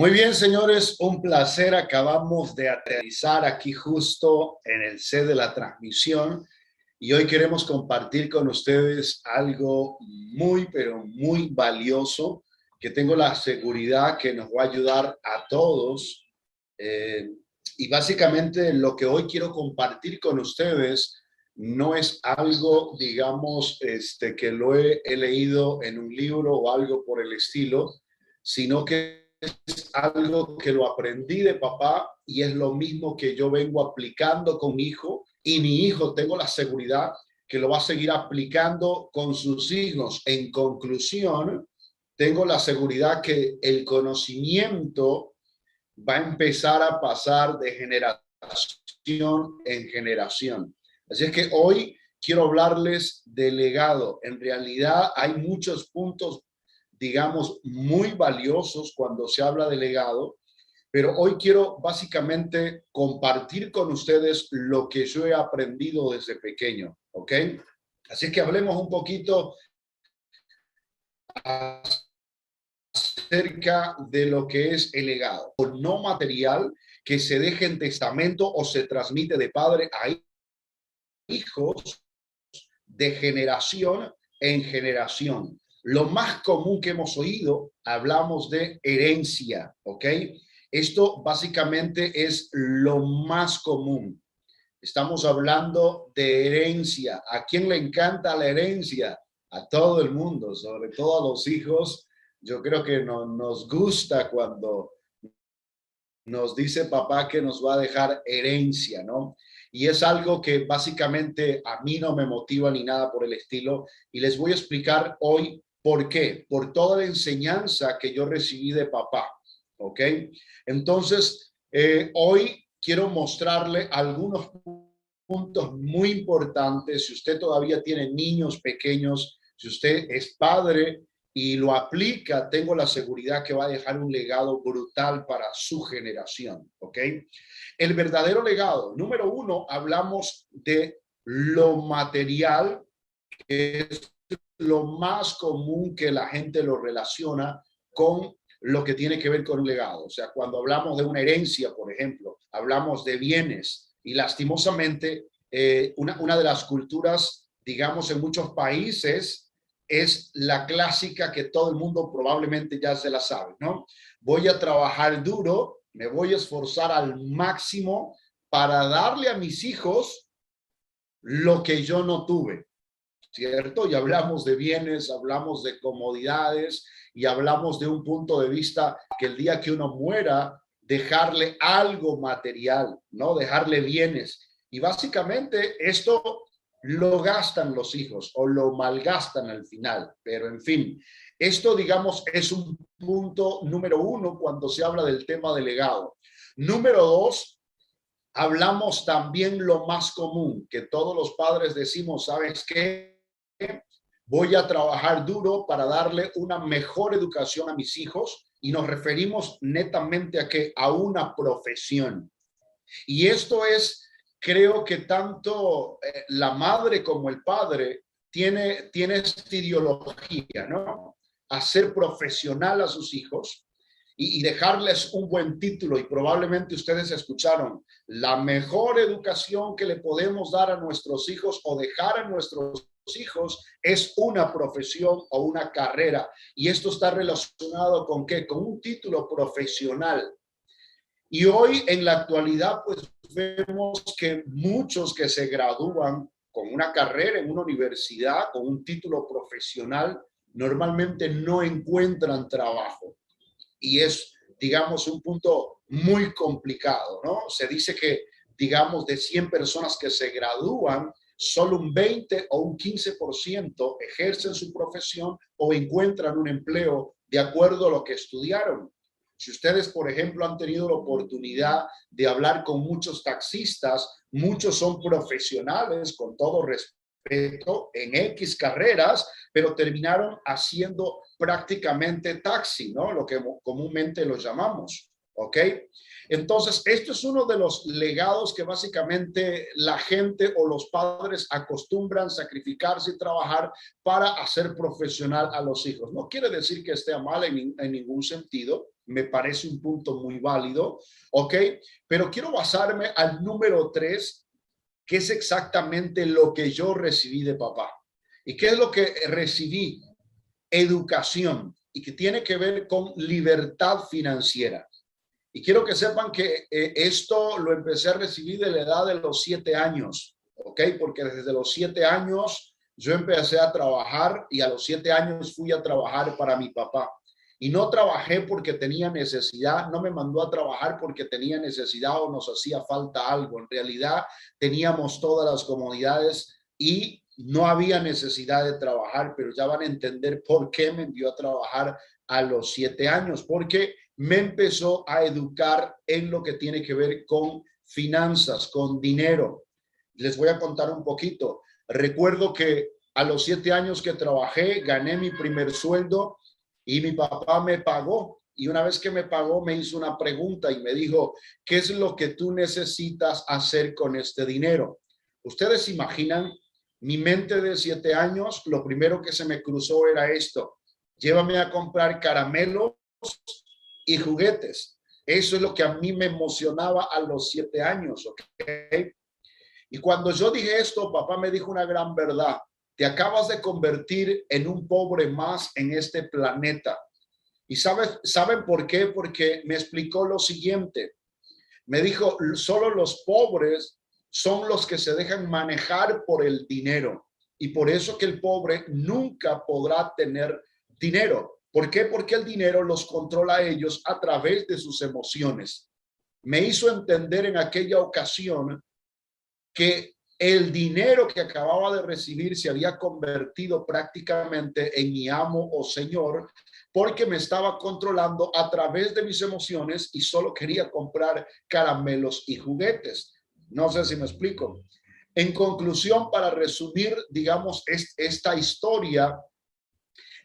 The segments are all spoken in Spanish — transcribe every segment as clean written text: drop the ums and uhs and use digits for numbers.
Muy bien, señores, un placer. Acabamos de aterrizar aquí justo en el set de la transmisión y hoy queremos compartir con ustedes algo pero muy valioso que tengo la seguridad que nos va a ayudar a todos. Eh, y básicamente lo que hoy quiero compartir con ustedes no es algo, digamos, que lo he leído en un libro o algo por el estilo, sino que es algo que lo aprendí de papá y es lo mismo que yo vengo aplicando con mi hijo, y mi hijo tengo la seguridad que lo va a seguir aplicando con sus hijos. En conclusión, tengo la seguridad que el conocimiento va a empezar a pasar de generación en generación. Así es que hoy quiero hablarles de legado. En realidad hay muchos puntos, digamos, muy valiosos cuando se habla de legado, pero hoy quiero básicamente compartir con ustedes lo que yo he aprendido desde pequeño, ¿ok? Así que hablemos un poquito acerca de lo que es el legado, o no material que se deje en testamento o se transmite de padre a hijos de generación en generación. Lo más común que hemos oído, hablamos de herencia, ¿ok? Esto básicamente es lo más común. Estamos hablando de herencia. ¿A quién le encanta la herencia? A todo el mundo, sobre todo a los hijos. Yo creo que nos gusta cuando nos dice papá que nos va a dejar herencia, ¿no? Y es algo que básicamente a mí no me motiva ni nada por el estilo. Y les voy a explicar hoy por qué. Por toda la enseñanza que yo recibí de papá, ¿ok? Entonces, hoy quiero mostrarle algunos puntos muy importantes. Si usted todavía tiene niños pequeños, si usted es padre y lo aplica, tengo la seguridad que va a dejar un legado brutal para su generación, ¿ok? El verdadero legado, número uno, hablamos de lo material, que es lo más común que la gente lo relaciona con lo que tiene que ver con un legado. O sea, cuando hablamos de una herencia, por ejemplo, hablamos de bienes y lastimosamente una de las culturas, digamos, en muchos países es la clásica que todo el mundo probablemente ya se la sabe, ¿no? Voy a trabajar duro, me voy a esforzar al máximo para darle a mis hijos lo que yo no tuve, ¿cierto? Y hablamos de bienes, hablamos de comodidades y hablamos de un punto de vista que el día que uno muera, dejarle algo material, ¿no? Dejarle bienes. Y básicamente esto lo gastan los hijos o lo malgastan al final. Pero en fin, esto digamos es un punto número uno cuando se habla del tema del legado. Número dos, hablamos también lo más común, que todos los padres decimos, ¿sabes qué? Voy a trabajar duro para darle una mejor educación a mis hijos, y nos referimos netamente a que a una profesión. Y esto es, creo que tanto la madre como el padre tiene esta ideología, ¿no? Hacer profesional a sus hijos y dejarles un buen título. Y probablemente ustedes escucharon, la mejor educación que le podemos dar a nuestros hijos o dejar a nuestros hijos es una profesión o una carrera. Y esto está relacionado con ¿qué? Con un título profesional. Y hoy en la actualidad pues vemos que muchos que se gradúan con una carrera en una universidad, con un título profesional, normalmente no encuentran trabajo. Y es, digamos, un punto muy complicado, ¿no? Se dice que, digamos, de 100 personas que se gradúan, solo un 20 o un 15% ejercen su profesión o encuentran un empleo de acuerdo a lo que estudiaron. Si ustedes, por ejemplo, han tenido la oportunidad de hablar con muchos taxistas, muchos son profesionales, con todo respeto, en X carreras, pero terminaron haciendo prácticamente taxi, ¿no? Lo que comúnmente lo llamamos, ¿ok? Entonces, esto es uno de los legados que básicamente la gente o los padres acostumbran sacrificarse y trabajar para hacer profesional a los hijos. No quiere decir que esté mal en ningún sentido, me parece un punto muy válido, ¿ok? Pero quiero basarme al número 3, que es exactamente lo que yo recibí de papá. ¿Y qué es lo que recibí? Educación, y que tiene que ver con libertad financiera. Y quiero que sepan que esto lo empecé a recibir de la edad de los 7 años, ¿ok? Porque desde los 7 años yo empecé a trabajar y a los 7 años fui a trabajar para mi papá. Y no trabajé porque tenía necesidad, no me mandó a trabajar porque tenía necesidad o nos hacía falta algo. En realidad teníamos todas las comodidades y no había necesidad de trabajar, pero ya van a entender por qué me envió a trabajar a los 7 años, porque me empezó a educar en lo que tiene que ver con finanzas, con dinero. Les voy a contar un poquito. Recuerdo que a los 7 años que trabajé, gané mi primer sueldo y mi papá me pagó. Y una vez que me pagó, me hizo una pregunta y me dijo, ¿qué es lo que tú necesitas hacer con este dinero? Ustedes imaginan, mi mente de 7 años, lo primero que se me cruzó era esto: llévame a comprar caramelos y juguetes. Eso es lo que a mí me emocionaba a los 7 años, ¿ok? Y cuando yo dije esto, papá me dijo una gran verdad: te acabas de convertir en un pobre más en este planeta. ¿Y saben por qué? Porque me explicó lo siguiente. Me dijo, solo los pobres son los que se dejan manejar por el dinero. Y por eso que el pobre nunca podrá tener dinero. ¿Por qué? Porque el dinero los controla a ellos a través de sus emociones. Me hizo entender en aquella ocasión que el dinero que acababa de recibir se había convertido prácticamente en mi amo o señor, porque me estaba controlando a través de mis emociones y solo quería comprar caramelos y juguetes. No sé si me explico. En conclusión, para resumir, digamos, esta historia,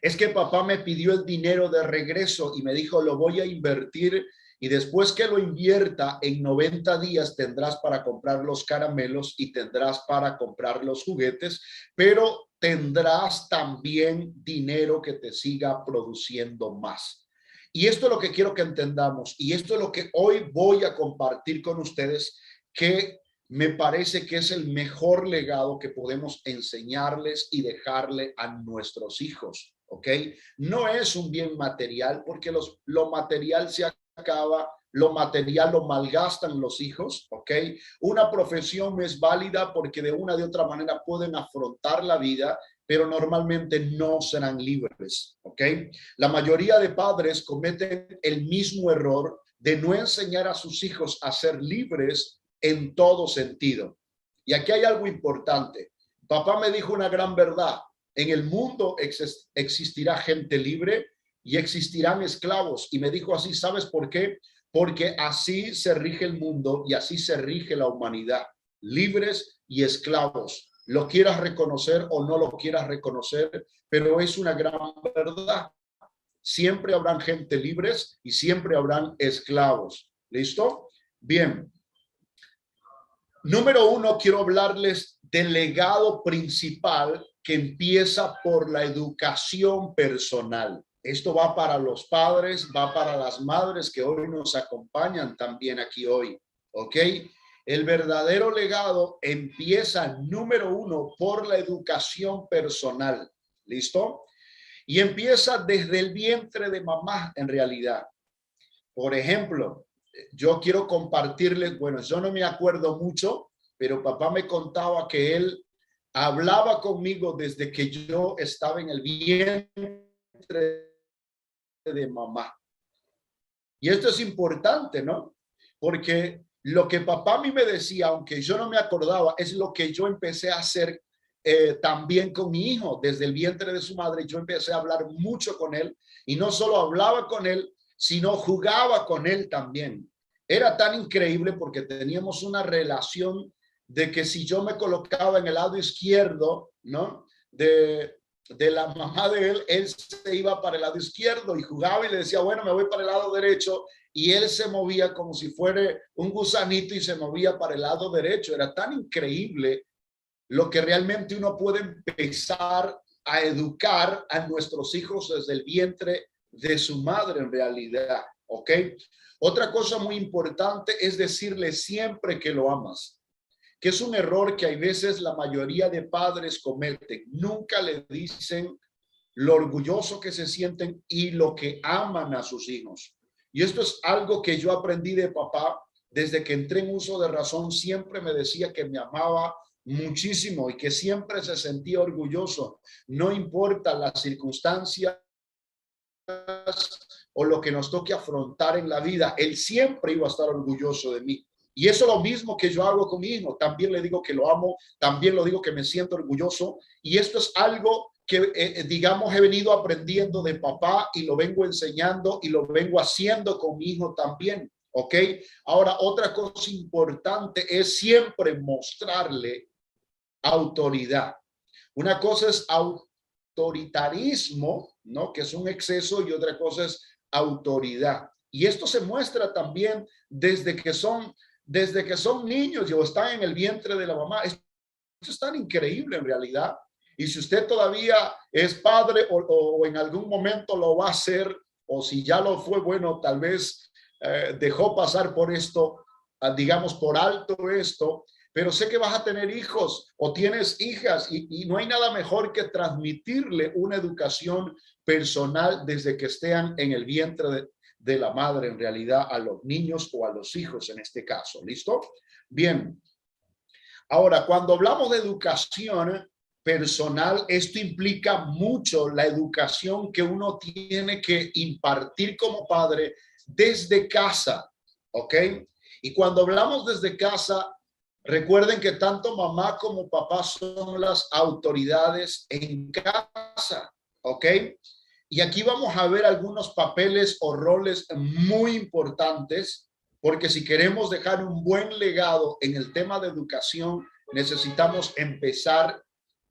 es que papá me pidió el dinero de regreso y me dijo, lo voy a invertir y después que lo invierta en 90 días tendrás para comprar los caramelos y tendrás para comprar los juguetes, pero tendrás también dinero que te siga produciendo más. Y esto es lo que quiero que entendamos y esto es lo que hoy voy a compartir con ustedes, que me parece que es el mejor legado que podemos enseñarles y dejarle a nuestros hijos, ¿ok? No es un bien material, porque lo material se acaba, lo material lo malgastan los hijos, ¿ok? Una profesión es válida porque de una de otra manera pueden afrontar la vida, pero normalmente no serán libres, ¿ok? La mayoría de padres cometen el mismo error de no enseñar a sus hijos a ser libres en todo sentido. Y aquí hay algo importante. Papá me dijo una gran verdad: en el mundo existirá gente libre y existirán esclavos. Y me dijo así, ¿sabes por qué? Porque así se rige el mundo y así se rige la humanidad, libres y esclavos. Lo quieras reconocer o no lo quieras reconocer, pero es una gran verdad. Siempre habrán gente libres y siempre habrán esclavos. ¿Listo? Bien. Número 1, quiero hablarles del legado principal que empieza por la educación personal. Esto va para los padres, va para las madres que hoy nos acompañan también aquí hoy, ¿ok? El verdadero legado empieza, número 1, por la educación personal, ¿listo? Y empieza desde el vientre de mamá en realidad. Por ejemplo, yo quiero compartirles, bueno, yo no me acuerdo mucho, pero papá me contaba que él hablaba conmigo desde que yo estaba en el vientre de mamá. Y esto es importante, ¿no? Porque lo que papá a mí me decía, aunque yo no me acordaba, es lo que yo empecé a hacer también con mi hijo. Desde el vientre de su madre, yo empecé a hablar mucho con él y no solo hablaba con él, sino jugaba con él también. Era tan increíble porque teníamos una relación de que si yo me colocaba en el lado izquierdo, ¿no? De la mamá de él, él se iba para el lado izquierdo y jugaba y le decía, bueno, me voy para el lado derecho y él se movía como si fuera un gusanito y se movía para el lado derecho. Era tan increíble lo que realmente uno puede empezar a educar a nuestros hijos desde el vientre de su madre en realidad, ¿ok? Otra cosa muy importante es decirle siempre que lo amas, que es un error que hay veces la mayoría de padres cometen. Nunca le dicen lo orgulloso que se sienten y lo que aman a sus hijos. Y esto es algo que yo aprendí de papá. Desde que entré en uso de razón, siempre me decía que me amaba muchísimo y que siempre se sentía orgulloso. No importa las circunstancias o lo que nos toque afrontar en la vida, él siempre iba a estar orgulloso de mí. Y eso es lo mismo que yo hago con mi hijo. También le digo que lo amo, también lo digo que me siento orgulloso. Y esto es algo que, digamos, he venido aprendiendo de papá y lo vengo enseñando y lo vengo haciendo con mi hijo también. ¿Ok? Ahora, otra cosa importante es siempre mostrarle autoridad. Una cosa es autoritarismo, ¿no? Que es un exceso, y otra cosa es autoridad. Y esto se muestra también desde que son niños o están en el vientre de la mamá. Esto es tan increíble en realidad. Y si usted todavía es padre o en algún momento lo va a ser, o si ya lo fue, bueno, tal vez dejó pasar por esto, digamos, por alto esto, pero sé que vas a tener hijos o tienes hijas y no hay nada mejor que transmitirle una educación personal desde que estén en el vientre de la madre, en realidad, a los niños o a los hijos en este caso. ¿Listo? Bien. Ahora, cuando hablamos de educación personal, esto implica mucho la educación que uno tiene que impartir como padre desde casa, ¿ok? Y cuando hablamos desde casa, recuerden que tanto mamá como papá son las autoridades en casa, ¿ok? Y aquí vamos a ver algunos papeles o roles muy importantes, porque si queremos dejar un buen legado en el tema de educación, necesitamos empezar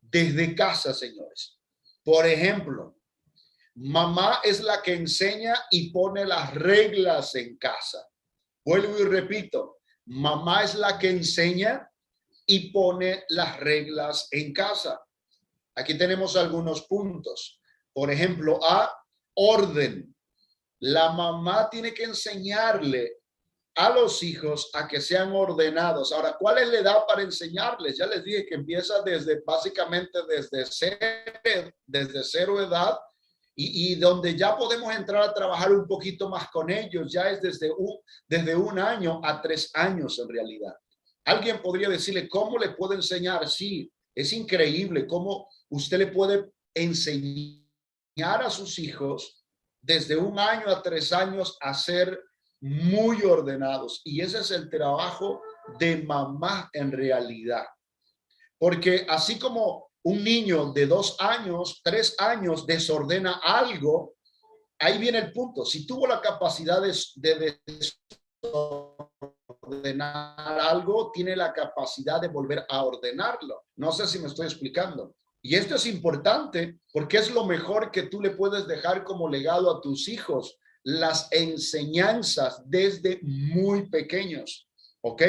desde casa, señores. Por ejemplo, mamá es la que enseña y pone las reglas en casa. Vuelvo y repito, mamá es la que enseña y pone las reglas en casa. Aquí tenemos algunos puntos. Por ejemplo, orden. La mamá tiene que enseñarle a los hijos a que sean ordenados. Ahora, ¿cuál es la edad para enseñarles? Ya les dije que empieza básicamente desde cero edad y donde ya podemos entrar a trabajar un poquito más con ellos, ya es desde un año a 3 años en realidad. Alguien podría decirle, ¿cómo le puedo enseñar? Sí, es increíble cómo usted le puede enseñar a sus hijos desde un año a 3 años a ser muy ordenados. Y ese es el trabajo de mamá en realidad. Porque así como un niño de 2 años, 3 años desordena algo, ahí viene el punto. Si tuvo la capacidad de desordenar algo, tiene la capacidad de volver a ordenarlo. No sé si me estoy explicando. Y esto es importante porque es lo mejor que tú le puedes dejar como legado a tus hijos, las enseñanzas desde muy pequeños. ¿Ok?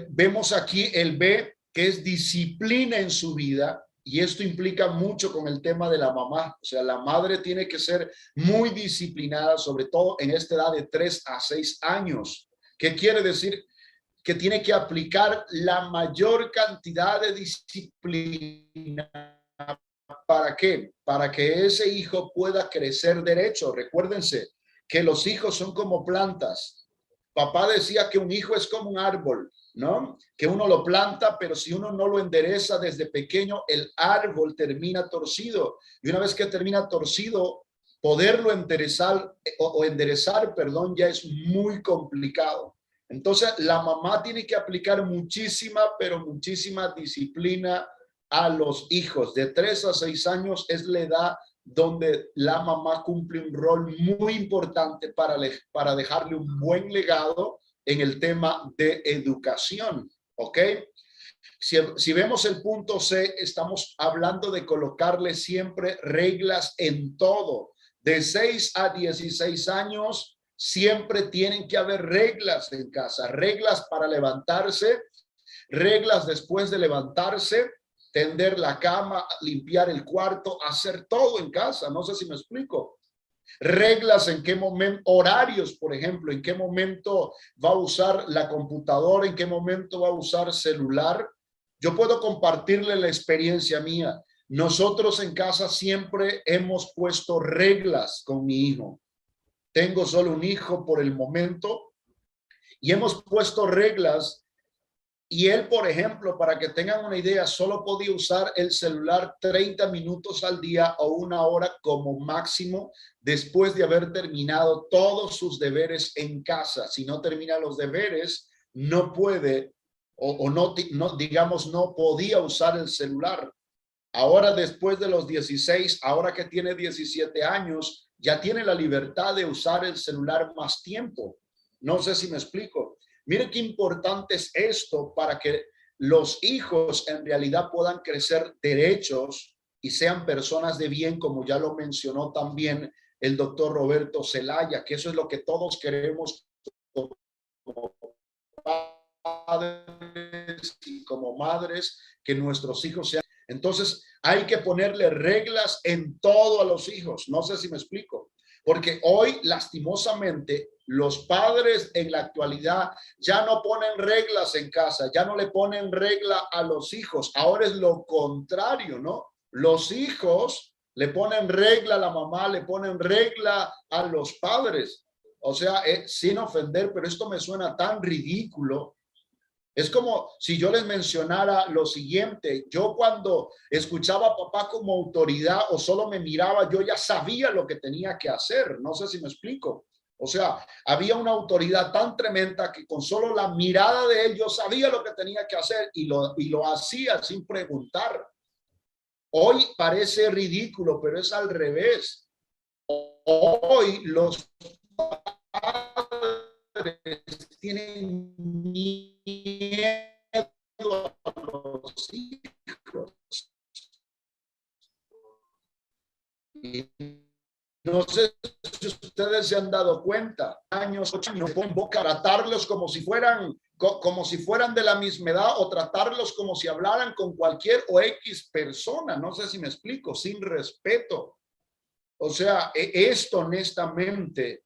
Vemos aquí el B, que es disciplina en su vida, y esto implica mucho con el tema de la mamá. O sea, la madre tiene que ser muy disciplinada, sobre todo en esta edad de 3 a 6 años. ¿Qué quiere decir? Que tiene que aplicar la mayor cantidad de disciplina. ¿Para qué? Para que ese hijo pueda crecer derecho. Recuérdense que los hijos son como plantas. Papá decía que un hijo es como un árbol, ¿no? Que uno lo planta, pero si uno no lo endereza desde pequeño, el árbol termina torcido. Y una vez que termina torcido, poderlo enderezar perdón, ya es muy complicado. Entonces, la mamá tiene que aplicar muchísima, pero muchísima disciplina a los hijos. De 3 a 6 años es la edad donde la mamá cumple un rol muy importante para dejarle un buen legado en el tema de educación. ¿Ok? Si vemos el punto C, estamos hablando de colocarle siempre reglas en todo. De 6 a 16 años, siempre tienen que haber reglas en casa, reglas para levantarse, reglas después de levantarse, tender la cama, limpiar el cuarto, hacer todo en casa. No sé si me explico. Reglas en qué momento, horarios, por ejemplo, en qué momento va a usar la computadora, en qué momento va a usar celular. Yo puedo compartirle la experiencia mía. Nosotros en casa siempre hemos puesto reglas con mi hijo. Tengo solo un hijo por el momento y hemos puesto reglas. Y él, por ejemplo, para que tengan una idea, solo podía usar el celular 30 minutos al día o una hora como máximo después de haber terminado todos sus deberes en casa. Si no termina los deberes, no puede o no, digamos, no podía usar el celular. Ahora, después de los 16, ahora que tiene 17 años, ya tiene la libertad de usar el celular más tiempo. No sé si me explico. Mire qué importante es esto para que los hijos en realidad puedan crecer derechos y sean personas de bien, como ya lo mencionó también el doctor Roberto Zelaya, que eso es lo que todos queremos como padres y como madres, que nuestros hijos sean. Entonces, hay que ponerle reglas en todo a los hijos. No sé si me explico. Porque hoy, lastimosamente, los padres en la actualidad ya no ponen reglas en casa, ya no le ponen regla a los hijos. Ahora es lo contrario, ¿no? Los hijos le ponen regla a la mamá, le ponen regla a los padres. O sea, sin ofender, pero esto me suena tan ridículo. Es como si yo les mencionara lo siguiente: yo cuando escuchaba a papá como autoridad o solo me miraba, yo ya sabía lo que tenía que hacer. No sé si me explico. O sea, había una autoridad tan tremenda que con solo la mirada de él yo sabía lo que tenía que hacer y lo hacía sin preguntar. Hoy parece ridículo, pero es al revés. Hoy los padres tienen miedo a los hijos. Y no sé si ustedes se han dado cuenta, años, 8 años, tratarlos como si fueran de la misma edad o tratarlos como si hablaran con cualquier o X persona. No sé si me explico, sin respeto. O sea, esto honestamente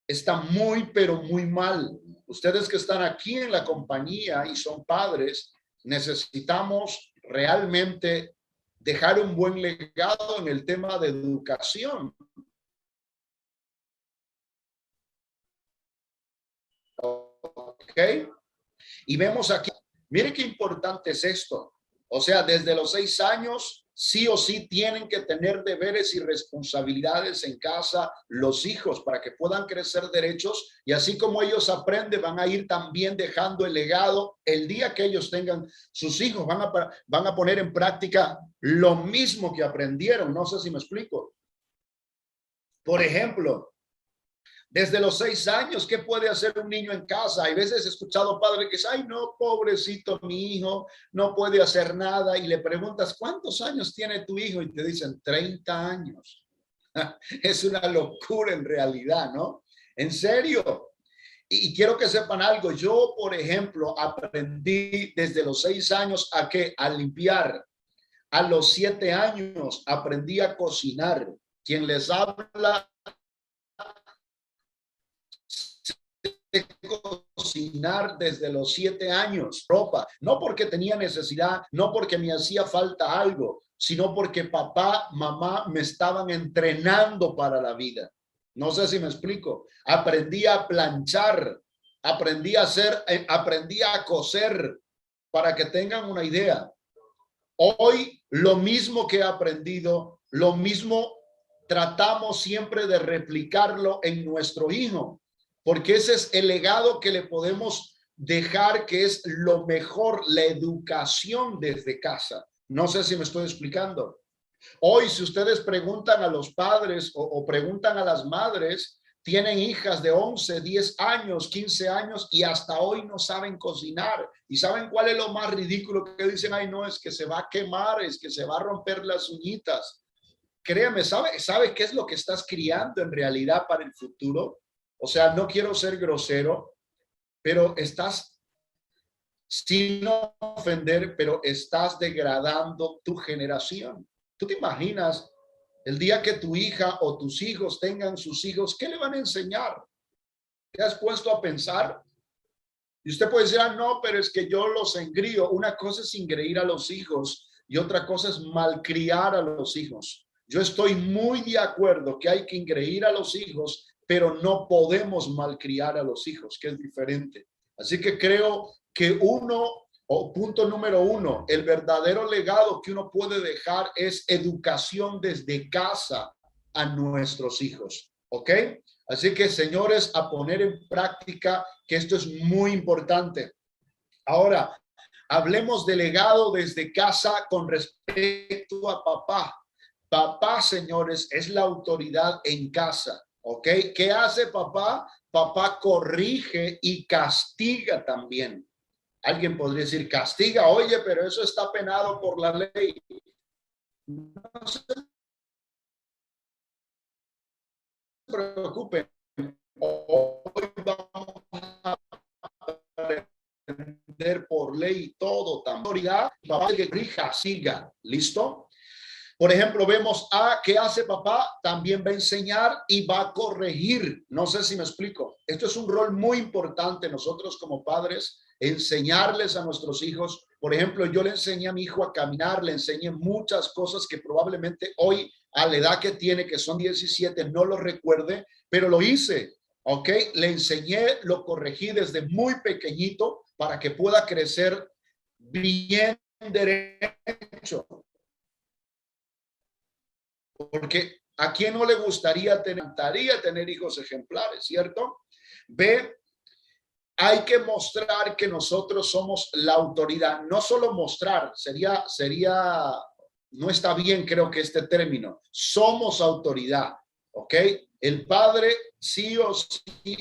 está muy, pero muy mal. Ustedes que están aquí en la compañía y son padres, necesitamos realmente dejar un buen legado en el tema de educación. ¿Ok? Y vemos aquí, mire qué importante es esto. O sea, desde los 6 años, sí o sí tienen que tener deberes y responsabilidades en casa los hijos para que puedan crecer derechos, y así como ellos aprenden, van a ir también dejando el legado. El día que ellos tengan sus hijos, van a poner en práctica lo mismo que aprendieron. No sé si me explico. Por ejemplo, desde los 6 años, ¿qué puede hacer un niño en casa? Hay veces he escuchado padres que dicen: ay, no, pobrecito mi hijo, no puede hacer nada. Y le preguntas: ¿cuántos años tiene tu hijo? Y te dicen: 30 años. Es una locura en realidad, ¿no? En serio. Y quiero que sepan algo. Yo, por ejemplo, aprendí desde los 6 años a limpiar. A los 7 años aprendí a cocinar. Quien les habla de cocinar desde los 7 años, ropa, no porque tenía necesidad, no porque me hacía falta algo, sino porque papá, mamá me estaban entrenando para la vida. No sé si me explico. Aprendí a planchar, aprendí a coser, para que tengan una idea. Hoy lo mismo que he aprendido, lo mismo tratamos siempre de replicarlo en nuestro hijo, porque ese es el legado que le podemos dejar, que es lo mejor, la educación desde casa. No sé si me estoy explicando. Hoy, si ustedes preguntan a los padres o preguntan a las madres, tienen hijas de 11, 10 años, 15 años y hasta hoy no saben cocinar. ¿Y saben cuál es lo más ridículo? Que dicen: ay, no, es que se va a quemar, es que se va a romper las uñitas. Créame, ¿sabe qué es lo que estás criando en realidad para el futuro? O sea, no quiero ser grosero, pero estás, sin ofender, pero estás degradando tu generación. ¿Tú te imaginas el día que tu hija o tus hijos tengan sus hijos, qué le van a enseñar? ¿Te has puesto a pensar? Y usted puede decir, ah, no, pero es que yo los engrío. Una cosa es engreír a los hijos y otra cosa es malcriar a los hijos. Yo estoy muy de acuerdo que hay que engreír a los hijos, pero no podemos malcriar a los hijos, que es diferente. Así que creo que punto número uno, el verdadero legado que uno puede dejar es educación desde casa a nuestros hijos. ¿Ok? Así que, señores, a poner en práctica que esto es muy importante. Ahora, hablemos de legado desde casa con respecto a papá. Papá, señores, es la autoridad en casa. ¿Ok? ¿Qué hace papá? Papá corrige y castiga también. Alguien podría decir, castiga, oye, pero eso está penado por la ley. No se preocupen. Hoy vamos a aprender por ley todo, autoridad, papá que rija, siga, ¿listo? Por ejemplo, vemos a qué hace papá, también va a enseñar y va a corregir. No sé si me explico. Esto es un rol muy importante nosotros como padres, enseñarles a nuestros hijos. Por ejemplo, yo le enseñé a mi hijo a caminar, le enseñé muchas cosas que probablemente hoy, a la edad que tiene, que son 17, no lo recuerde, pero lo hice. ¿Ok? Le enseñé, lo corregí desde muy pequeñito para que pueda crecer bien derecho. Porque a quién no le gustaría tener hijos ejemplares, ¿cierto? Ve, hay que mostrar que nosotros somos la autoridad, no solo mostrar, no está bien, creo que este término, somos autoridad, ¿ok? El padre sí o sí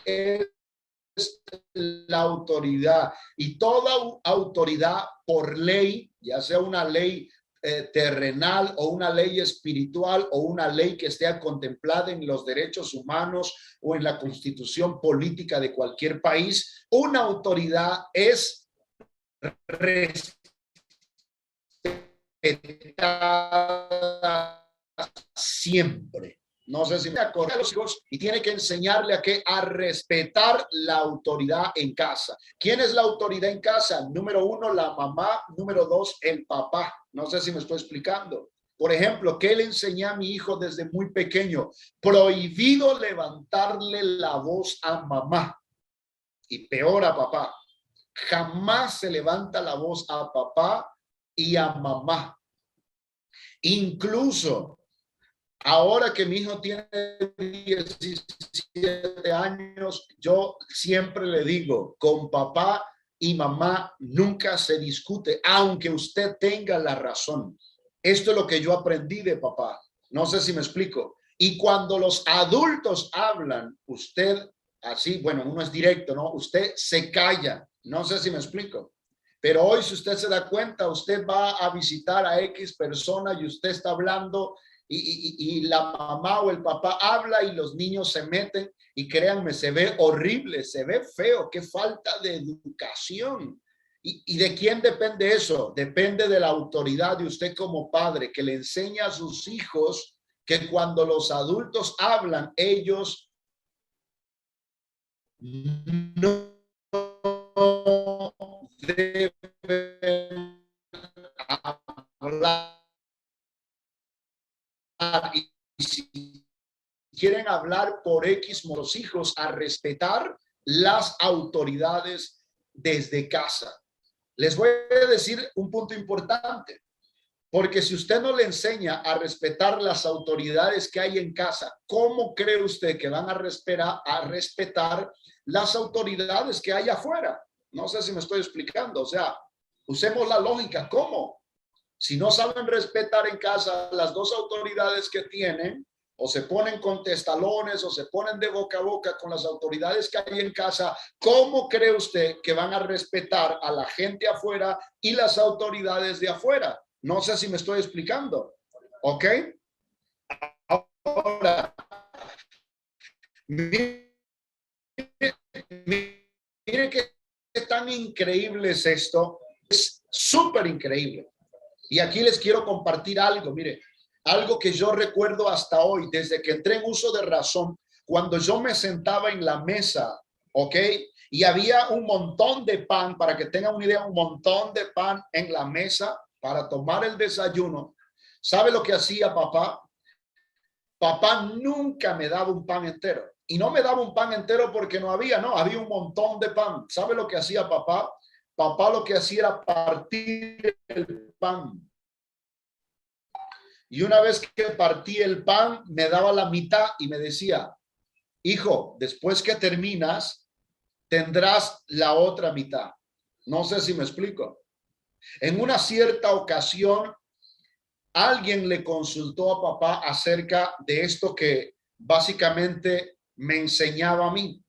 es la autoridad y toda autoridad por ley, ya sea una ley terrenal o una ley espiritual o una ley que esté contemplada en los derechos humanos o en la constitución política de cualquier país, una autoridad es respetada siempre. No sé si me acuerdo a los hijos y tiene que enseñarle a respetar la autoridad en casa. ¿Quién es la autoridad en casa? Número uno, la mamá. Número dos, el papá. No sé si me estoy explicando. Por ejemplo, ¿qué le enseñé a mi hijo desde muy pequeño? Prohibido levantarle la voz a mamá y peor a papá. Jamás se levanta la voz a papá y a mamá. Incluso ahora que mi hijo tiene 17 años, yo siempre le digo, con papá y mamá nunca se discute, aunque usted tenga la razón. Esto es lo que yo aprendí de papá. No sé si me explico. Y cuando los adultos hablan, usted así, bueno, uno es directo, ¿no? Usted se calla. No sé si me explico. Pero hoy, si usted se da cuenta, usted va a visitar a X persona y usted está hablando y la mamá o el papá habla y los niños se meten y créanme, se ve horrible, se ve feo, qué falta de educación. ¿Y de quién depende eso? Depende de la autoridad de usted como padre, que le enseña a sus hijos que cuando los adultos hablan, ellos no deben hablar. Y si quieren hablar por X, los hijos a respetar las autoridades desde casa. Les voy a decir un punto importante, porque si usted no le enseña a respetar las autoridades que hay en casa, ¿cómo cree usted que van a respetar las autoridades que hay afuera? No sé si me estoy explicando. O sea, usemos la lógica. ¿Cómo? Si no saben respetar en casa las dos autoridades que tienen, o se ponen con testalones o se ponen de boca a boca con las autoridades que hay en casa, ¿cómo cree usted que van a respetar a la gente afuera y las autoridades de afuera? No sé si me estoy explicando. ¿Ok? Ahora, Mire, mire que tan increíble es esto. Es súper increíble. Y aquí les quiero compartir algo, mire, algo que yo recuerdo hasta hoy, desde que entré en uso de razón, cuando yo me sentaba en la mesa, ¿ok? Y había un montón de pan, para que tengan una idea, un montón de pan en la mesa para tomar el desayuno. ¿Sabe lo que hacía papá? Papá nunca me daba un pan entero. Y no me daba un pan entero porque no había, no, había un montón de pan. ¿Sabe lo que hacía papá? Papá lo que hacía era partir el pan. Y una vez que partí el pan, me daba la mitad y me decía, hijo, después que terminas, tendrás la otra mitad. No sé si me explico. En una cierta ocasión, alguien le consultó a papá acerca de esto que básicamente me enseñaba a mí.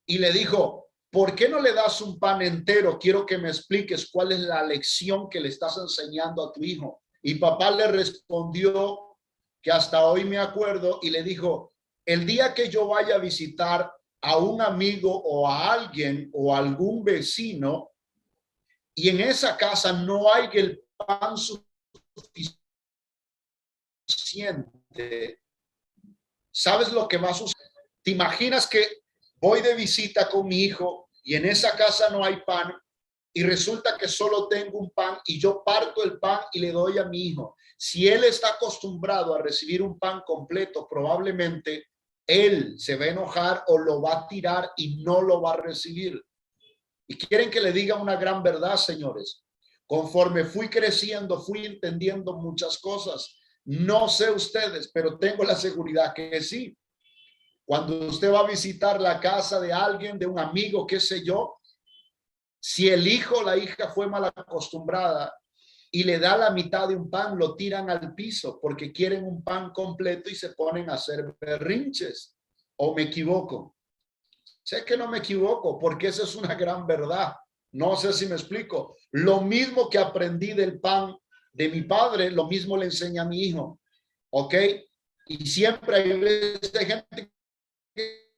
Y le dijo, ¿por qué no le das un pan entero? Quiero que me expliques cuál es la lección que le estás enseñando a tu hijo. Y papá le respondió, que hasta hoy me acuerdo, y le dijo, el día que yo vaya a visitar a un amigo o a alguien o a algún vecino y en esa casa no hay el pan suficiente, ¿sabes lo que va a suceder? ¿Te imaginas que voy de visita con mi hijo y en esa casa no hay pan y resulta que solo tengo un pan y yo parto el pan y le doy a mi hijo? Si él está acostumbrado a recibir un pan completo, probablemente él se va a enojar o lo va a tirar y no lo va a recibir. Y quieren que le diga una gran verdad, señores. Conforme fui creciendo, fui entendiendo muchas cosas. No sé ustedes, pero tengo la seguridad que sí. Cuando usted va a visitar la casa de alguien, de un amigo, qué sé yo, si el hijo o la hija fue mal acostumbrada y le da la mitad de un pan, lo tiran al piso porque quieren un pan completo y se ponen a hacer berrinches. ¿O me equivoco? Sé que no me equivoco porque esa es una gran verdad. No sé si me explico. Lo mismo que aprendí del pan de mi padre, lo mismo le enseña a mi hijo. ¿Ok? Y siempre hay veces de gente que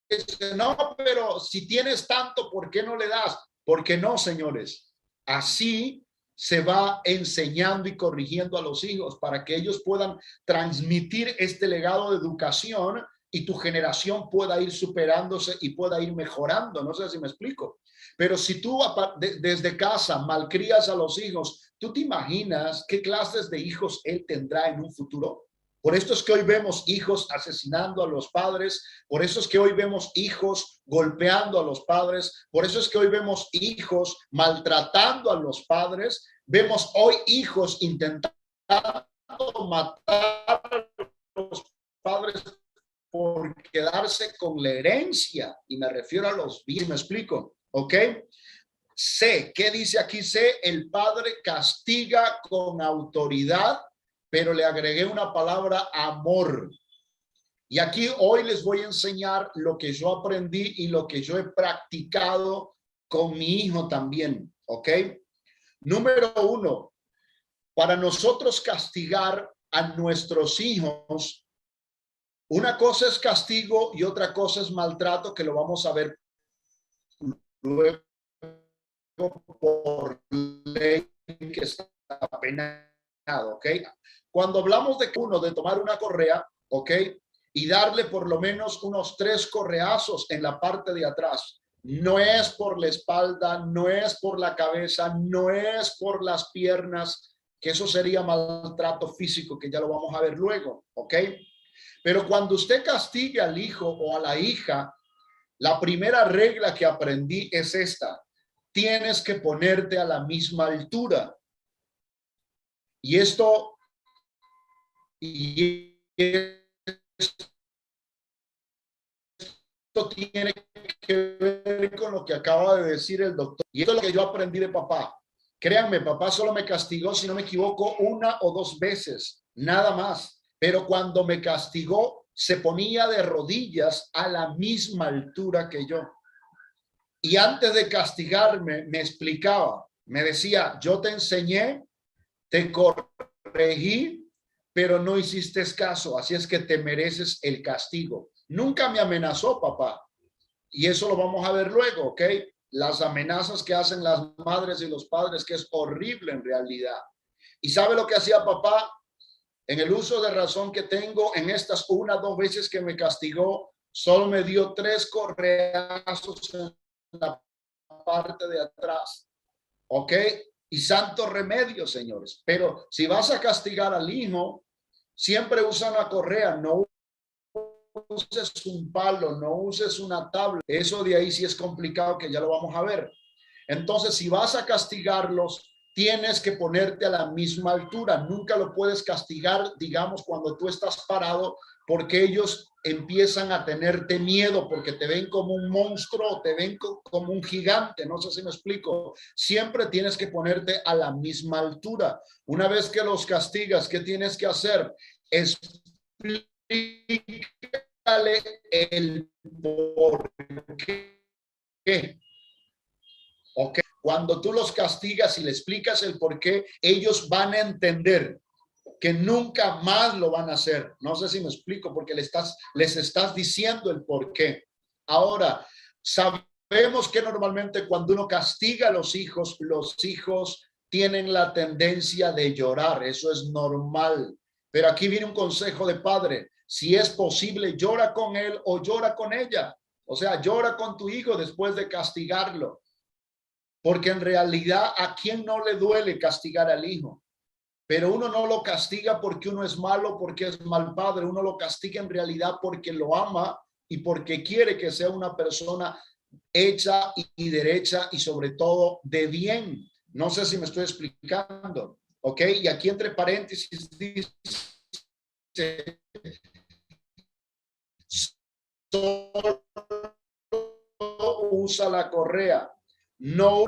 dice, no, pero si tienes tanto, ¿por qué no le das? Porque no, señores. Así se va enseñando y corrigiendo a los hijos para que ellos puedan transmitir este legado de educación y tu generación pueda ir superándose y pueda ir mejorando. No sé si me explico. Pero si tú desde casa malcrías a los hijos, ¿tú te imaginas qué clases de hijos él tendrá en un futuro? Por esto es que hoy vemos hijos asesinando a los padres, por eso es que hoy vemos hijos golpeando a los padres, por eso es que hoy vemos hijos maltratando a los padres, vemos hoy hijos intentando matar a los padres por quedarse con la herencia, y me refiero a los bienes, me explico, ¿ok? C, ¿qué dice aquí C? El padre castiga con autoridad, pero le agregué una palabra amor. Y aquí hoy les voy a enseñar lo que yo aprendí y lo que yo he practicado con mi hijo también, ¿ok? Número 1, para nosotros castigar a nuestros hijos, una cosa es castigo y otra cosa es maltrato, que lo vamos a ver luego por ley que está penado, ¿ok? Cuando hablamos de uno, de tomar una correa, ¿ok? Y darle por lo menos unos 3 correazos en la parte de atrás. No es por la espalda, no es por la cabeza, no es por las piernas, que eso sería maltrato físico, que ya lo vamos a ver luego, ¿ok? Pero cuando usted castigue al hijo o a la hija, la primera regla que aprendí es esta: tienes que ponerte a la misma altura. Y esto tiene que ver con lo que acaba de decir el doctor. Y esto es lo que yo aprendí de papá. Créanme, papá solo me castigó, si no me equivoco, 1 o 2 veces, nada más. Pero cuando me castigó, se ponía de rodillas a la misma altura que yo. Y antes de castigarme, me explicaba, me decía, yo te enseñé, te corregí, pero no hiciste caso, así es que te mereces el castigo. Nunca me amenazó, papá. Y eso lo vamos a ver luego, ¿ok? Las amenazas que hacen las madres y los padres, que es horrible en realidad. ¿Y sabe lo que hacía papá? En el uso de razón que tengo, en estas 1 o 2 veces que me castigó, solo me dio 3 correazos en la parte de atrás. ¿Ok? Y santo remedio, señores. Pero si vas a castigar al hijo, siempre usa una correa, no uses un palo, no uses una tabla. Eso de ahí sí es complicado, que ya lo vamos a ver. Entonces, si vas a castigarlos, tienes que ponerte a la misma altura. Nunca lo puedes castigar, digamos, cuando tú estás parado, porque ellos empiezan a tenerte miedo, porque te ven como un monstruo, te ven como un gigante. No sé si me explico. Siempre tienes que ponerte a la misma altura. Una vez que los castigas, ¿qué tienes que hacer? Explícale el por qué. Ok, cuando tú los castigas y le explicas el por qué, ellos van a entender que nunca más lo van a hacer. No sé si me explico, porque les estás diciendo el por qué. Ahora, sabemos que normalmente cuando uno castiga a los hijos tienen la tendencia de llorar. Eso es normal. Pero aquí viene un consejo de padre. Si es posible, llora con él o llora con ella. O sea, llora con tu hijo después de castigarlo. Porque en realidad, ¿a quién no le duele castigar al hijo? Pero uno no lo castiga porque uno es malo, porque es mal padre. Uno lo castiga en realidad porque lo ama y porque quiere que sea una persona hecha y derecha y sobre todo de bien. No sé si me estoy explicando. ¿Ok? Y aquí entre paréntesis dice, solo usa la correa, no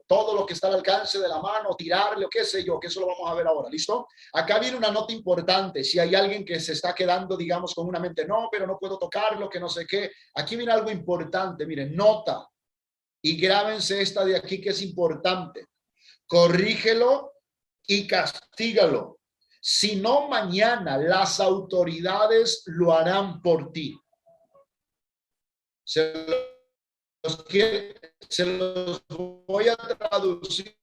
todo lo que está al alcance de la mano, tirarle o qué sé yo, que eso lo vamos a ver ahora. ¿Listo? Acá viene una nota importante. Si hay alguien que se está quedando, digamos, con una mente, no, pero no puedo tocarlo, que no sé qué. Aquí viene algo importante. Miren, nota y grábense esta de aquí que es importante. Corrígelo y castígalo. Si no, mañana las autoridades lo harán por ti. Se los voy a traducir.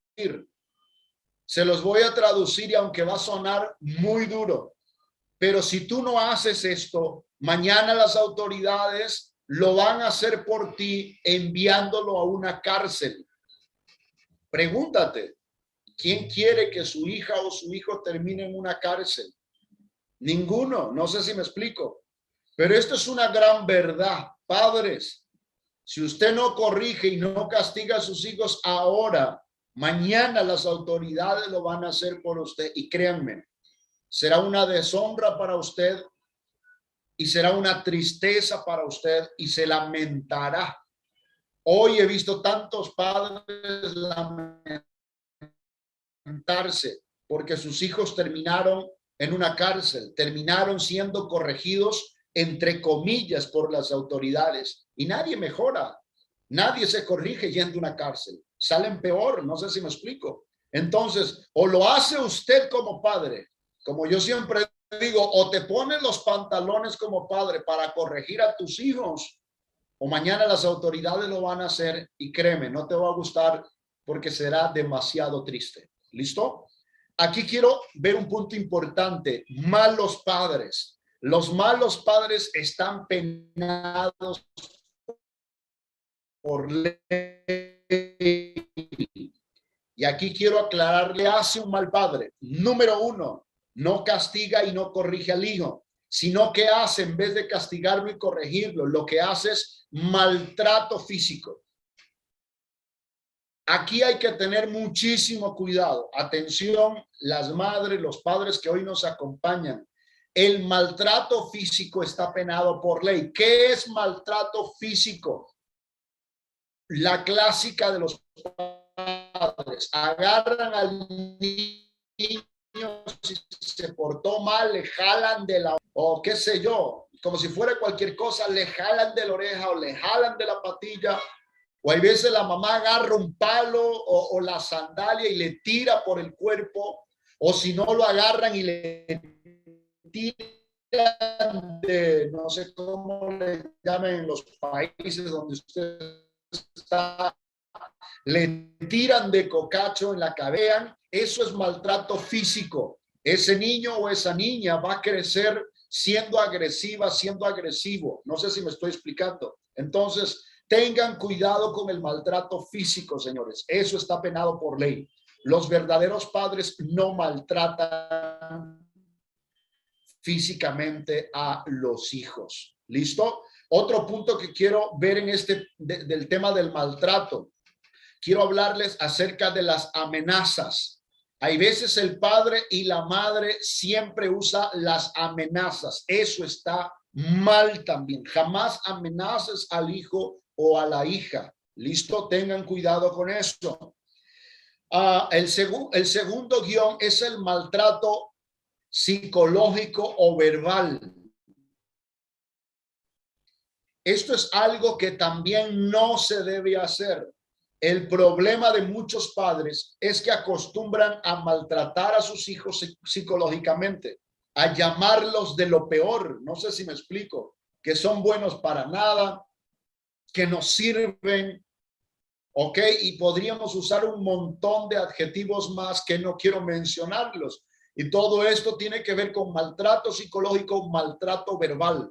Se los voy a traducir y aunque va a sonar muy duro, pero si tú no haces esto, mañana las autoridades lo van a hacer por ti enviándolo a una cárcel. Pregúntate, ¿quién quiere que su hija o su hijo termine en una cárcel? Ninguno, no sé si me explico. Pero esto es una gran verdad, padres. Si usted no corrige y no castiga a sus hijos ahora, mañana las autoridades lo van a hacer por usted. Y créanme, será una deshonra para usted y será una tristeza para usted y se lamentará. Hoy he visto tantos padres lamentarse porque sus hijos terminaron en una cárcel, terminaron siendo corregidos entre comillas por las autoridades y nadie mejora. Nadie se corrige yendo a una cárcel. Salen peor, no sé si me explico. Entonces, o lo hace usted como padre, como yo siempre digo, o te pones los pantalones como padre para corregir a tus hijos, o mañana las autoridades lo van a hacer y créeme, no te va a gustar porque será demasiado triste. ¿Listo? Aquí quiero ver un punto importante. Malos padres. Los malos padres están penados por ley. Y aquí quiero aclararle, hace un mal padre. Número 1, no castiga y no corrige al hijo, sino que hace, en vez de castigarlo y corregirlo, lo que hace es maltrato físico. Aquí hay que tener muchísimo cuidado. Atención, las madres, los padres que hoy nos acompañan. El maltrato físico está penado por ley. ¿Qué es maltrato físico? La clásica de los padres. Agarran al niño, si se portó mal, le jalan de la, o qué sé yo, como si fuera cualquier cosa, le jalan de la oreja o le jalan de la patilla. O hay veces la mamá agarra un palo o la sandalia y le tira por el cuerpo, o si no lo agarran y le tiran de, no sé cómo le llamen en los países donde usted está, le tiran de cocacho en la cabeza, eso es maltrato físico. Ese niño o esa niña va a crecer siendo agresiva, siendo agresivo. No sé si me estoy explicando. Entonces, tengan cuidado con el maltrato físico, señores. Eso está penado por ley. Los verdaderos padres no maltratan físicamente a los hijos. ¿Listo? Otro punto que quiero ver en del tema del maltrato. Quiero hablarles acerca de las amenazas. Hay veces el padre y la madre siempre usa las amenazas. Eso está mal también. Jamás amenaces al hijo o a la hija. ¿Listo? Tengan cuidado con eso. El segundo guión es el maltrato psicológico o verbal. Esto es algo que también no se debe hacer. El problema de muchos padres es que acostumbran a maltratar a sus hijos psicológicamente, a llamarlos de lo peor. No sé si me explico, que son buenos para nada, que no sirven, ¿ok? Y podríamos usar un montón de adjetivos más que no quiero mencionarlos. Y todo esto tiene que ver con maltrato psicológico, maltrato verbal.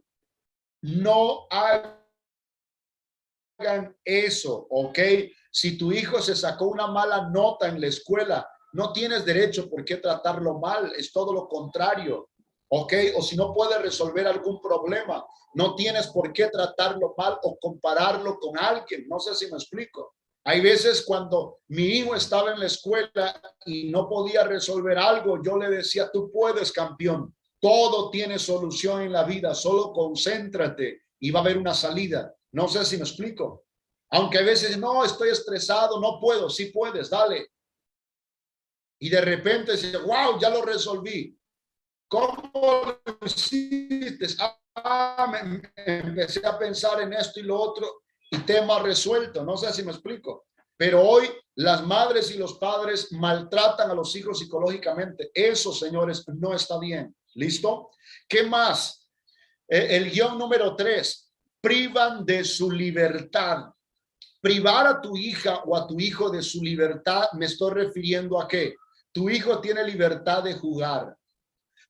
No hagan eso, ¿ok? Si tu hijo se sacó una mala nota en la escuela, no tienes derecho por qué tratarlo mal, es todo lo contrario, ¿ok? O si no puede resolver algún problema, no tienes por qué tratarlo mal o compararlo con alguien, no sé si me explico. Hay veces cuando mi hijo estaba en la escuela y no podía resolver algo, yo le decía, tú puedes, campeón, todo tiene solución en la vida, solo concéntrate y va a haber una salida. No sé si me explico. Aunque a veces, no, estoy estresado, no puedo, sí puedes, dale. Y de repente dice, wow, ya lo resolví. ¿Cómo lo hiciste? Empecé a pensar en esto y lo otro y tema resuelto. No sé si me explico. Pero hoy las madres y los padres maltratan a los hijos psicológicamente. Eso, señores, no está bien. ¿Listo? ¿Qué más? El guión número 3. Privan de su libertad. Privar a tu hija o a tu hijo de su libertad, me estoy refiriendo a que tu hijo tiene libertad de jugar.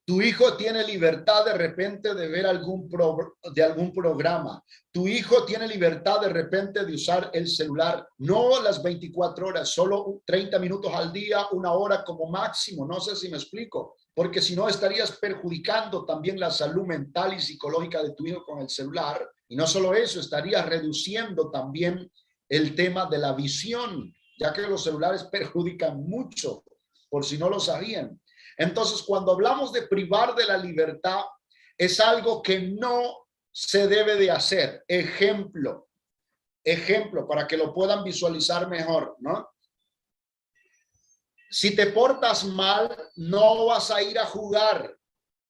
Tu hijo tiene libertad de repente de ver algún programa. Tu hijo tiene libertad de repente de usar el celular, no las 24 horas, solo 30 minutos al día, una hora como máximo. No sé si me explico, porque si no estarías perjudicando también la salud mental y psicológica de tu hijo con el celular. Y no solo eso, estarías reduciendo también el tema de la visión, ya que los celulares perjudican mucho, por si no lo sabían. Entonces, cuando hablamos de privar de la libertad, es algo que no se debe de hacer. Ejemplo, para que lo puedan visualizar mejor, ¿no? Si te portas mal, no vas a ir a jugar.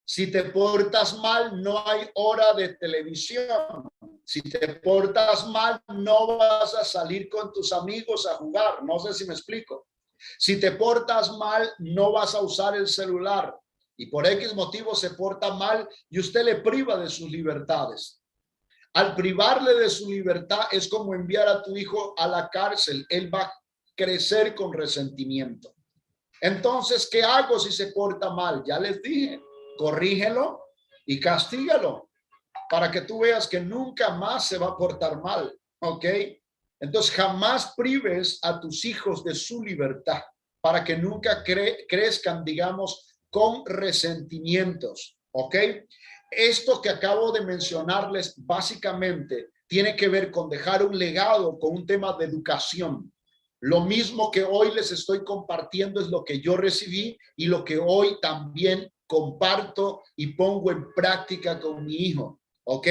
Si te portas mal, no hay hora de televisión. Si te portas mal, no vas a salir con tus amigos a jugar. No sé si me explico. Si te portas mal, no vas a usar el celular y por X motivo se porta mal y usted le priva de sus libertades. Al privarle de su libertad es como enviar a tu hijo a la cárcel. Él va a crecer con resentimiento. Entonces, ¿qué hago si se porta mal? Ya les dije, corrígelo y castígalo para que tú veas que nunca más se va a portar mal, ¿ok? Entonces, jamás prives a tus hijos de su libertad para que nunca crezcan, digamos, con resentimientos, ¿ok? Esto que acabo de mencionarles básicamente tiene que ver con dejar un legado, con un tema de educación. Lo mismo que hoy les estoy compartiendo es lo que yo recibí y lo que hoy también comparto y pongo en práctica con mi hijo, ¿ok?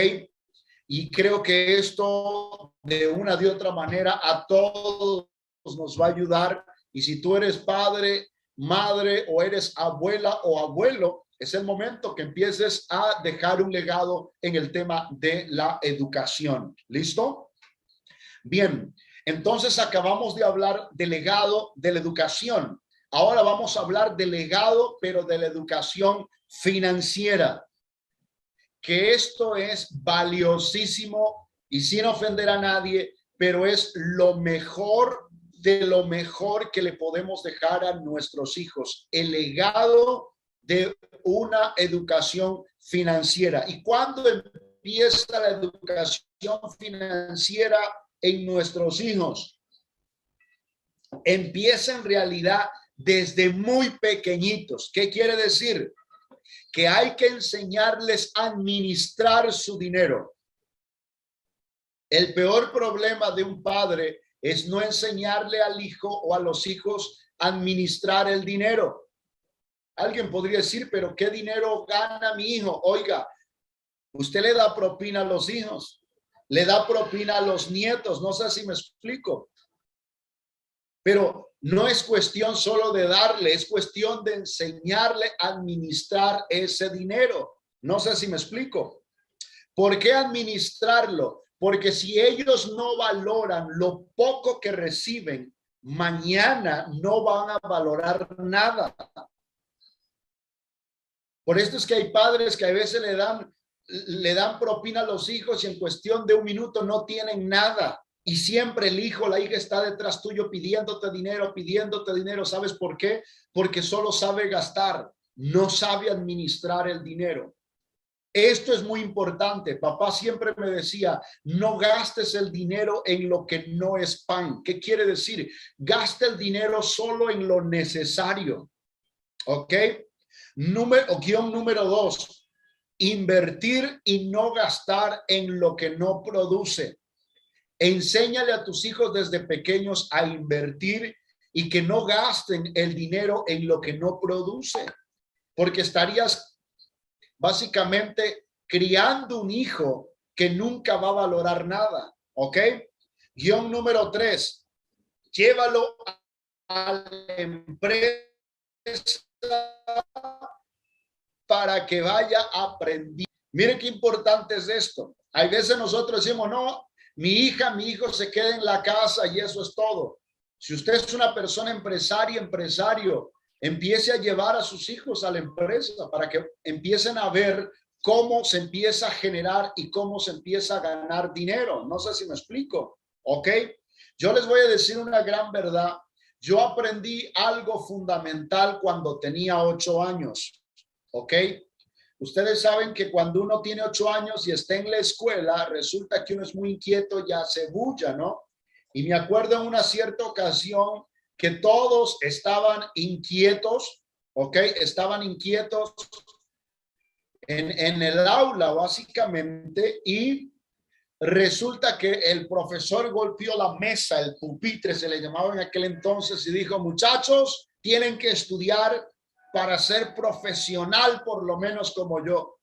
Y creo que esto de una de otra manera a todos nos va a ayudar. Y si tú eres padre, madre o eres abuela o abuelo, es el momento que empieces a dejar un legado en el tema de la educación. ¿Listo? Bien, entonces acabamos de hablar del legado de la educación. Ahora vamos a hablar del legado, pero de la educación financiera. que esto es valiosísimo y sin ofender a nadie, pero es lo mejor de lo mejor que le podemos dejar a nuestros hijos, el legado de una educación financiera. ¿Y cuándo empieza la educación financiera en nuestros hijos? Empieza en realidad desde muy pequeñitos. ¿Qué quiere decir? Que hay que enseñarles a administrar su dinero. El peor problema de un padre es no enseñarle al hijo o a los hijos a administrar el dinero. Alguien podría decir, pero ¿qué dinero gana mi hijo? Oiga, usted le da propina a los hijos, le da propina a los nietos, no sé si me explico. Pero no es cuestión solo de darle, es cuestión de enseñarle a administrar ese dinero. No sé si me explico. ¿Por qué administrarlo? Porque si ellos no valoran lo poco que reciben, mañana no van a valorar nada. Por esto es que hay padres que a veces le dan propina a los hijos y en cuestión de un minuto no tienen nada. Y siempre el hijo, la hija está detrás tuyo pidiéndote dinero, pidiéndote dinero. ¿Sabes por qué? Porque solo sabe gastar, no sabe administrar el dinero. Esto es muy importante. Papá siempre me decía, no gastes el dinero en lo que no es pan. ¿Qué quiere decir? Gasta el dinero solo en lo necesario. ¿Ok? Guión número 2. Invertir y no gastar en lo que no produce. Enséñale a tus hijos desde pequeños a invertir y que no gasten el dinero en lo que no produce, porque estarías básicamente criando un hijo que nunca va a valorar nada. ¿Ok? Guión número 3. Llévalo a la empresa para que vaya aprendiendo. Miren qué importante es esto. Hay veces nosotros decimos, no, mi hija, mi hijo se queda en la casa y eso es todo. Si usted es una persona empresaria, empresario, empiece a llevar a sus hijos a la empresa para que empiecen a ver cómo se empieza a generar y cómo se empieza a ganar dinero. No sé si me explico. ¿Ok? Yo les voy a decir una gran verdad. Yo aprendí algo fundamental cuando tenía 8 años. ¿Ok? Ustedes saben que cuando uno tiene 8 años y está en la escuela, resulta que uno es muy inquieto, ya se bulla, ¿no? Y me acuerdo en una cierta ocasión que todos estaban inquietos, ¿ok? Estaban inquietos en el aula, básicamente, y resulta que el profesor golpeó la mesa, el pupitre se le llamaba en aquel entonces, y dijo, muchachos, tienen que estudiar para ser profesional, por lo menos como yo.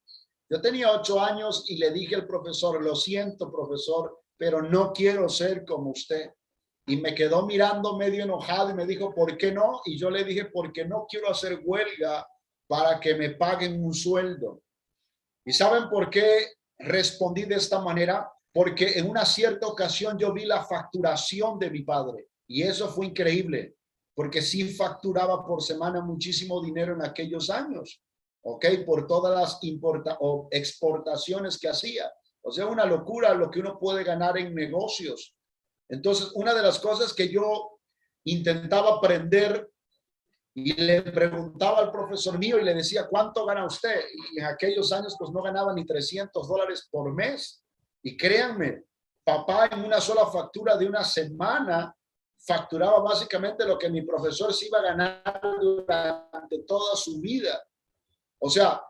Yo tenía 8 años y le dije al profesor, lo siento, profesor, pero no quiero ser como usted. Y me quedó mirando medio enojado y me dijo, ¿por qué no? Y yo le dije, porque no quiero hacer huelga para que me paguen un sueldo. ¿Y saben por qué respondí de esta manera? Porque en una cierta ocasión yo vi la facturación de mi padre y eso fue increíble, porque sí facturaba por semana muchísimo dinero en aquellos años, ¿ok? Por todas las exportaciones que hacía. O sea, una locura lo que uno puede ganar en negocios. Entonces, una de las cosas que yo intentaba aprender y le preguntaba al profesor mío y le decía, ¿cuánto gana usted? Y en aquellos años pues no ganaba ni $300 por mes. Y créanme, papá en una sola factura de una semana facturaba básicamente lo que mi profesor se iba a ganar durante toda su vida. O sea,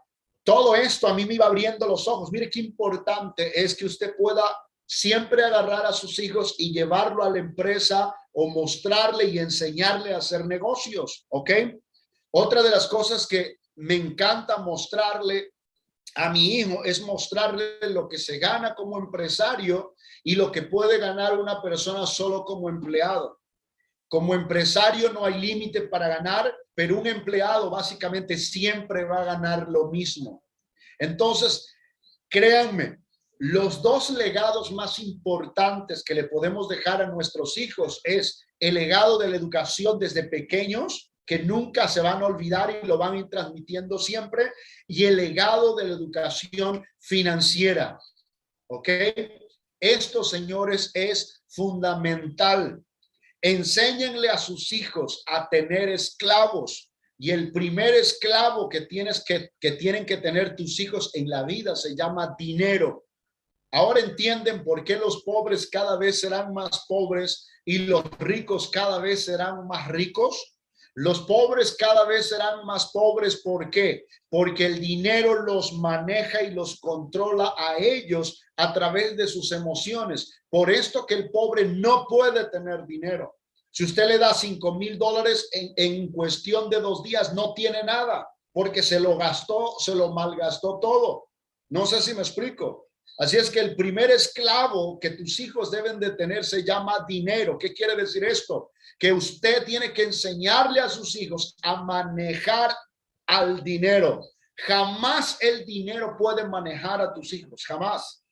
todo esto a mí me iba abriendo los ojos. Mire qué importante es que usted pueda siempre agarrar a sus hijos y llevarlo a la empresa o mostrarle y enseñarle a hacer negocios, ¿ok? Otra de las cosas que me encanta mostrarle a mi hijo es mostrarle lo que se gana como empresario y lo que puede ganar una persona solo como empleado. Como empresario no hay límite para ganar, pero un empleado básicamente siempre va a ganar lo mismo. Entonces, créanme, los 2 legados más importantes que le podemos dejar a nuestros hijos es el legado de la educación desde pequeños, que nunca se van a olvidar y lo van a ir transmitiendo siempre, y el legado de la educación financiera. ¿Ok? Esto, señores, es fundamental. Enséñenle a sus hijos a tener esclavos. Y el primer esclavo que tienen que tener tus hijos en la vida se llama dinero. Ahora entienden por qué los pobres cada vez serán más pobres y los ricos cada vez serán más ricos. Los pobres cada vez serán más pobres. ¿Por qué? Porque el dinero los maneja y los controla a ellos a través de sus emociones. Por esto que el pobre no puede tener dinero. Si usted le da $5,000 en cuestión de 2 días, no tiene nada porque se lo gastó, se lo malgastó todo. No sé si me explico. Así es que el primer esclavo que tus hijos deben de tener se llama dinero. ¿Qué quiere decir esto? Que usted tiene que enseñarle a sus hijos a manejar al dinero. Jamás el dinero puede manejar a tus hijos, jamás.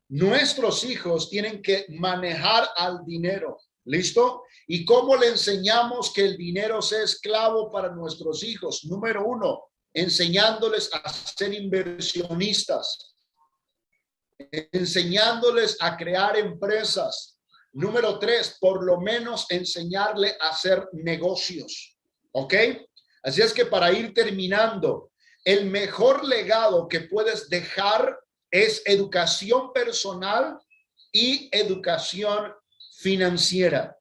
Nuestros hijos tienen que manejar al dinero. ¿Listo? ¿Y cómo le enseñamos que el dinero sea esclavo para nuestros hijos? Número 1, enseñándoles a ser inversionistas, enseñándoles a crear empresas. Número 3, por lo menos enseñarle a hacer negocios. ¿Ok? Así es que para ir terminando, el mejor legado que puedes dejar es educación personal y educación financiera.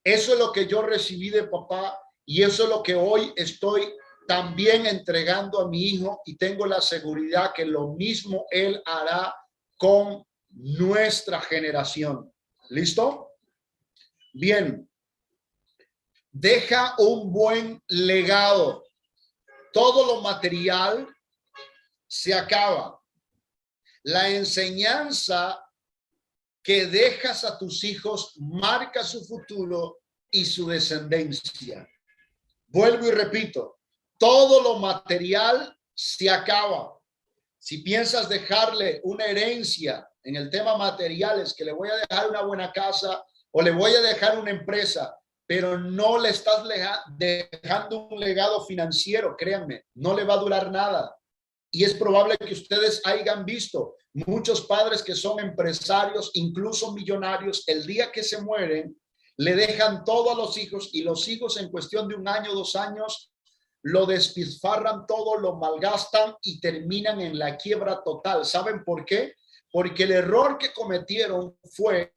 Eso es lo que yo recibí de papá y eso es lo que hoy estoy también entregando a mi hijo, y tengo la seguridad que lo mismo él hará con nuestra generación. ¿Listo? Bien. Deja un buen legado. Todo lo material se acaba. La enseñanza que dejas a tus hijos marca su futuro y su descendencia. Vuelvo y repito, todo lo material se acaba. Si piensas dejarle una herencia en el tema materiales, que le voy a dejar una buena casa o le voy a dejar una empresa, pero no le estás dejando un legado financiero, créanme, no le va a durar nada. Y es probable que ustedes hayan visto muchos padres que son empresarios, incluso millonarios, el día que se mueren, le dejan todo a los hijos, y los hijos en cuestión de 1 año, 2 años, lo despilfarran todo, lo malgastan y terminan en la quiebra total. ¿Saben por qué? Porque el error que cometieron fue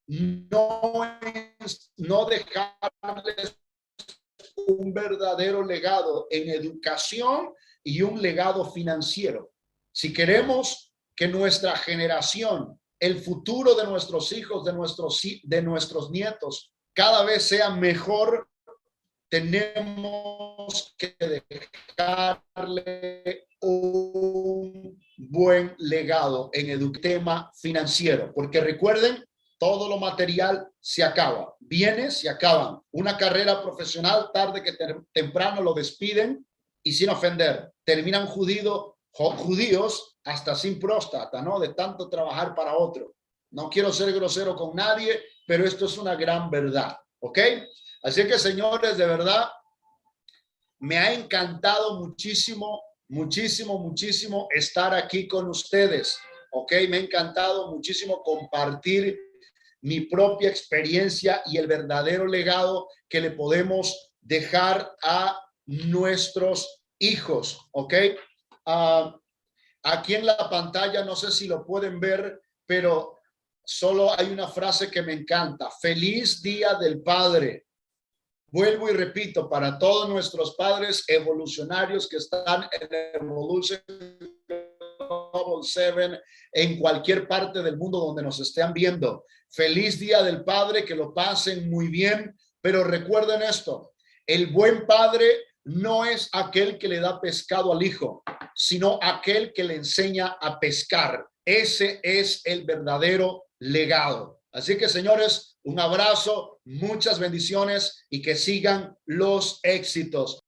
no dejarles un verdadero legado en educación y un legado financiero. Si queremos que nuestra generación, el futuro de nuestros hijos, de nuestros nietos, cada vez sea mejor, tenemos que dejarle un buen legado en el tema financiero, porque recuerden, todo lo material se acaba, bienes se acaban, una carrera profesional tarde que temprano lo despiden, y sin ofender, terminan judíos hasta sin próstata, ¿no? De tanto trabajar para otro. No quiero ser grosero con nadie, pero esto es una gran verdad, ¿ok? Así que, señores, de verdad, me ha encantado muchísimo, muchísimo, muchísimo estar aquí con ustedes, ¿ok? Me ha encantado muchísimo compartir mi propia experiencia y el verdadero legado que le podemos dejar a nuestros hijos, ¿ok? Aquí en la pantalla, no sé si lo pueden ver, pero solo hay una frase que me encanta: feliz Día del Padre. Vuelvo y repito, para todos nuestros padres evolucionarios que están en Evolution Global 7, en cualquier parte del mundo donde nos estén viendo, feliz Día del Padre, que lo pasen muy bien, pero recuerden esto: el buen padre no es aquel que le da pescado al hijo, sino aquel que le enseña a pescar. Ese es el verdadero legado. Así que, señores, un abrazo, muchas bendiciones y que sigan los éxitos.